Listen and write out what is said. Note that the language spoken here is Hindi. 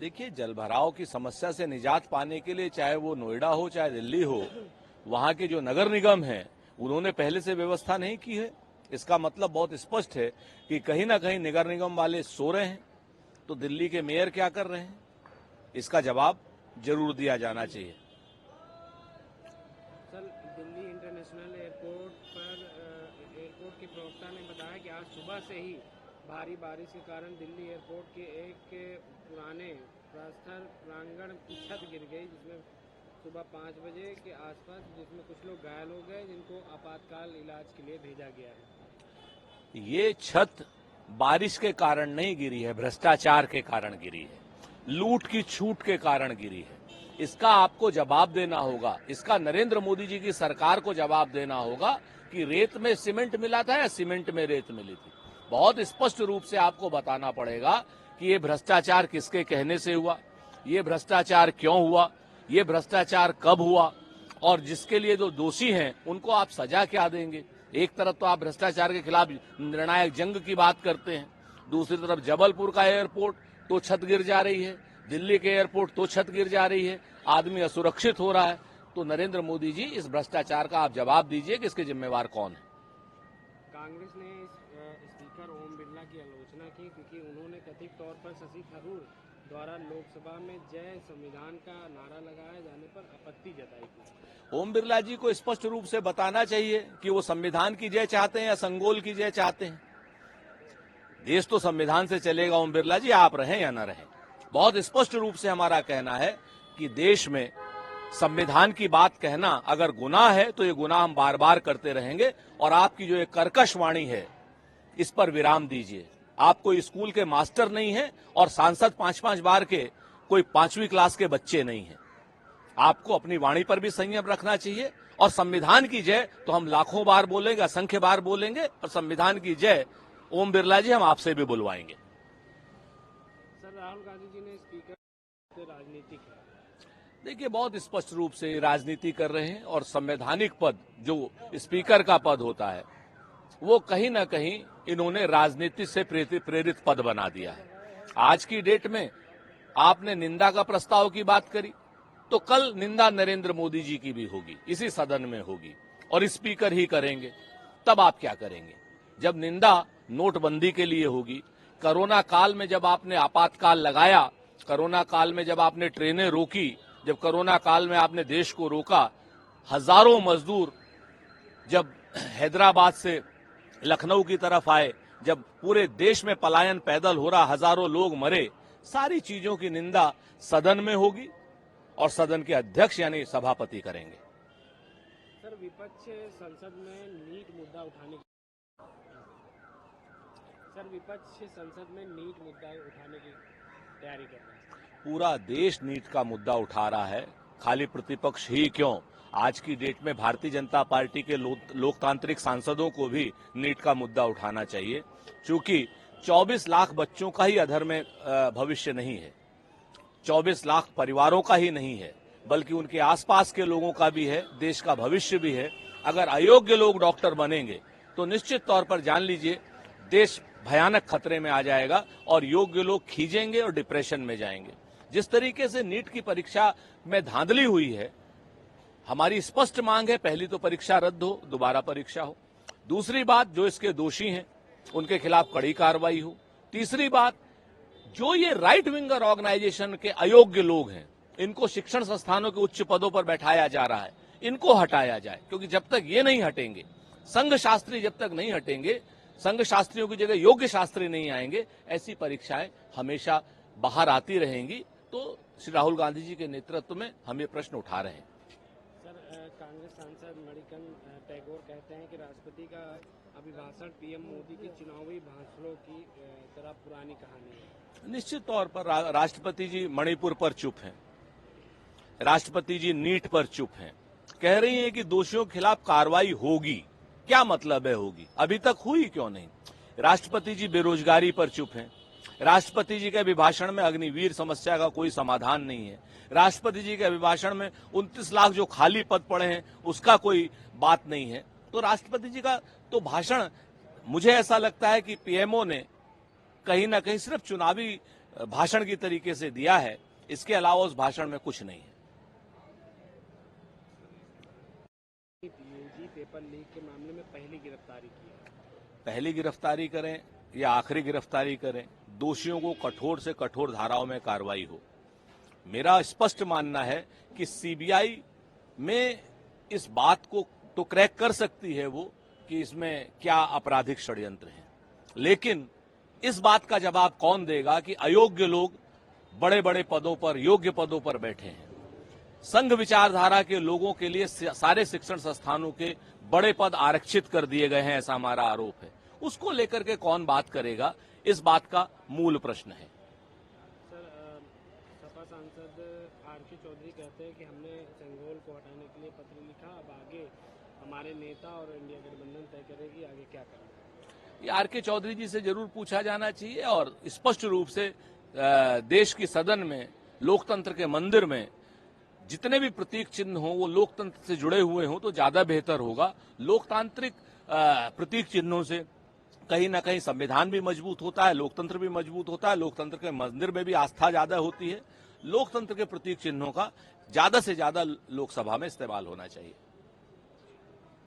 देखिए, जलभराव की समस्या से निजात पाने के लिए चाहे वो नोएडा हो चाहे दिल्ली हो, वहां के जो नगर निगम हैं उन्होंने पहले से व्यवस्था नहीं की है। इसका मतलब बहुत स्पष्ट है कि कहीं ना कहीं नगर निगम वाले सो रहे हैं। तो दिल्ली के मेयर क्या कर रहे हैं, इसका जवाब जरूर दिया जाना चाहिए। सर, दिल्ली इंटरनेशनल एयरपोर्ट के प्रवक्ता ने बताया कि आज सुबह से ही भारी बारिश के कारण दिल्ली एयरपोर्ट के एक पुराने प्रस्तर प्रांगण की छत गिर गई, जिसमें सुबह 5 बजे के आसपास, जिसमें कुछ लोग घायल हो गए, जिनको आपातकाल इलाज के लिए भेजा गया है। ये छत बारिश के कारण नहीं गिरी है, भ्रष्टाचार के कारण गिरी है, लूट की छूट के कारण गिरी है। इसका आपको जवाब देना होगा, इसका नरेंद्र मोदी जी की सरकार को जवाब देना होगा कि रेत में सीमेंट मिला था या सीमेंट में रेत मिली थी। बहुत स्पष्ट रूप से आपको बताना पड़ेगा कि ये भ्रष्टाचार किसके कहने से हुआ, ये भ्रष्टाचार क्यों हुआ, ये भ्रष्टाचार कब हुआ, और जिसके लिए जो दोषी हैं उनको आप सजा क्या देंगे। एक तरफ तो आप भ्रष्टाचार के खिलाफ निर्णायक जंग की बात करते हैं, दूसरी तरफ जबलपुर का एयरपोर्ट तो छत गिर जा रही है, दिल्ली के एयरपोर्ट तो छत गिर जा रही है, आदमी असुरक्षित हो रहा है। तो नरेंद्र मोदी जी, इस भ्रष्टाचार का आप जवाब दीजिए कि इसके जिम्मेवार कौन है। कांग्रेस ने स्पीकर ओम बिरला की आलोचना की, क्योंकि उन्होंने कथित तौर पर शशि थरूर द्वारा लोकसभा में जय संविधान का नारा लगाए जाने पर आपत्ति जताई थी। ओम बिरला जी को स्पष्ट रूप से बताना चाहिए कि वो संविधान की जय चाहते हैं या संगोल की जय चाहते हैं। देश तो संविधान से चलेगा ओम बिरला जी, आप रहें या न रहें। बहुत स्पष्ट रूप से हमारा कहना है कि देश में संविधान की बात कहना अगर गुनाह है तो ये गुनाह हम बार बार करते रहेंगे। और आपकी जो एक कर्कश वाणी है, इस पर विराम दीजिए। आप कोई स्कूल के मास्टर नहीं है और सांसद 5-5 बार के कोई 5वीं क्लास के बच्चे नहीं है। आपको अपनी वाणी पर भी संयम रखना चाहिए। और संविधान की जय तो हम लाखों बार बोलेंगे, असंख्य बार बोलेंगे, और संविधान की जय ओम बिरला जी हम आपसे भी बुलवाएंगे। सर, राहुल गांधी जी ने स्पीकर से राजनीतिक है। देखिए, बहुत स्पष्ट रूप से राजनीति कर रहे हैं। और संवैधानिक पद जो स्पीकर का पद होता है, वो कहीं ना कहीं इन्होंने राजनीति से प्रेरित पद बना दिया है। आज की डेट में आपने निंदा का प्रस्ताव की बात करी, तो कल निंदा नरेंद्र मोदी जी की भी होगी, इसी सदन में होगी, और स्पीकर ही करेंगे। तब आप क्या करेंगे? जब निंदा नोटबंदी के लिए होगी, कोरोना काल में जब आपने आपातकाल लगाया, कोरोना काल में जब आपने ट्रेनें रोकी, जब कोरोना काल में आपने देश को रोका, हजारों मजदूर जब हैदराबाद से लखनऊ की तरफ आए, जब पूरे देश में पलायन पैदल हो रहा, हजारों लोग मरे, सारी चीजों की निंदा सदन में होगी और सदन के अध्यक्ष यानी सभापति करेंगे। सर, विपक्ष संसद में नीट मुद्दा उठाने की तैयारी कर रहा है। पूरा देश नीट का मुद्दा उठा रहा है, खाली प्रतिपक्ष ही क्यों। आज की डेट में भारतीय जनता पार्टी के लोकतांत्रिक सांसदों को भी नीट का मुद्दा उठाना चाहिए, क्योंकि 24 लाख बच्चों का ही अधर में भविष्य नहीं है, 24 लाख परिवारों का ही नहीं है, बल्कि उनके आसपास के लोगों का भी है, देश का भविष्य भी है। अगर अयोग्य लोग डॉक्टर बनेंगे तो निश्चित तौर पर जान लीजिए देश भयानक खतरे में आ जाएगा और योग्य लोग खींचेंगे और डिप्रेशन में जाएंगे। जिस तरीके से नीट की परीक्षा में धांधली हुई है, हमारी स्पष्ट मांग है, पहली तो परीक्षा रद्द हो, दोबारा परीक्षा हो। दूसरी बात, जो इसके दोषी हैं उनके खिलाफ कड़ी कार्रवाई हो। तीसरी बात, जो ये राइट विंगर ऑर्गेनाइजेशन के अयोग्य लोग हैं, इनको शिक्षण संस्थानों के उच्च पदों पर बैठाया जा रहा है, इनको हटाया जाए। क्योंकि जब तक ये नहीं हटेंगे, संघ शास्त्री जब तक नहीं हटेंगे, संघ शास्त्रियों की जगह योग्य शास्त्री नहीं आएंगे, ऐसी परीक्षाएं हमेशा बाहर आती रहेंगी। तो श्री राहुल गांधी जी के नेतृत्व में हम ये प्रश्न उठा रहे हैं। सर, कांग्रेस सांसद मणिकांत टैगोर कहते हैं कि राष्ट्रपति का अभिभाषण पीएम मोदी के चुनावी भाषणों की तरह पुरानी कहानी है। निश्चित तौर पर राष्ट्रपति जी मणिपुर पर चुप हैं, राष्ट्रपति जी नीट पर चुप हैं, कह रही हैं कि दोषियों के खिलाफ कार्रवाई होगी। क्या मतलब है होगी? अभी तक हुई क्यों नहीं? राष्ट्रपति जी बेरोजगारी पर चुप हैं, राष्ट्रपति जी के अभिभाषण में अग्निवीर समस्या का कोई समाधान नहीं है, राष्ट्रपति जी के अभिभाषण में 29 लाख जो खाली पद पड़े हैं उसका कोई बात नहीं है। तो राष्ट्रपति जी का तो भाषण, मुझे ऐसा लगता है कि पीएमओ ने कहीं ना कहीं सिर्फ चुनावी भाषण की तरीके से दिया है, इसके अलावा उस भाषण में कुछ नहीं है। यूजी पेपर लीक के मामले में पहली गिरफ्तारी की है। पहली गिरफ्तारी करें या आखिरी गिरफ्तारी करें, दोषियों को कठोर से कठोर धाराओं में कार्रवाई हो। मेरा स्पष्ट मानना है कि सीबीआई में इस बात को तो क्रैक कर सकती है वो कि इसमें क्या आपराधिक षड्यंत्र है, लेकिन इस बात का जवाब कौन देगा कि अयोग्य लोग बड़े बड़े पदों पर, योग्य पदों पर बैठे हैं। संघ विचारधारा के लोगों के लिए सारे शिक्षण संस्थानों के बड़े पद आरक्षित कर दिए गए हैं, ऐसा हमारा आरोप है। उसको लेकर के कौन बात करेगा, इस बात का मूल प्रश्न है। सर, सपा सांसद आर.के. चौधरी कहते हैं कि हमने सेंगोल को हटाने के लिए पत्र लिखा, अब आगे हमारे नेता और इंडिया गठबंधन तय करेगी आगे क्या करना है। ये आर.के. चौधरी जी से जरूर पूछा जाना चाहिए और स्पष्ट रूप से देश की सदन में, लोकतंत्र के मंदिर में जितने भी प्रतीक चिन्ह हों वो लोकतंत्र से जुड़े हुए हों तो ज्यादा बेहतर होगा। लोकतांत्रिक प्रतीक चिन्हों से कहीं ना कहीं संविधान भी मजबूत होता है, लोकतंत्र भी मजबूत होता है, लोकतंत्र के मंदिर में भी आस्था ज्यादा होती है। लोकतंत्र के प्रतीक चिन्हों का ज्यादा से ज्यादा लोकसभा में इस्तेमाल होना चाहिए।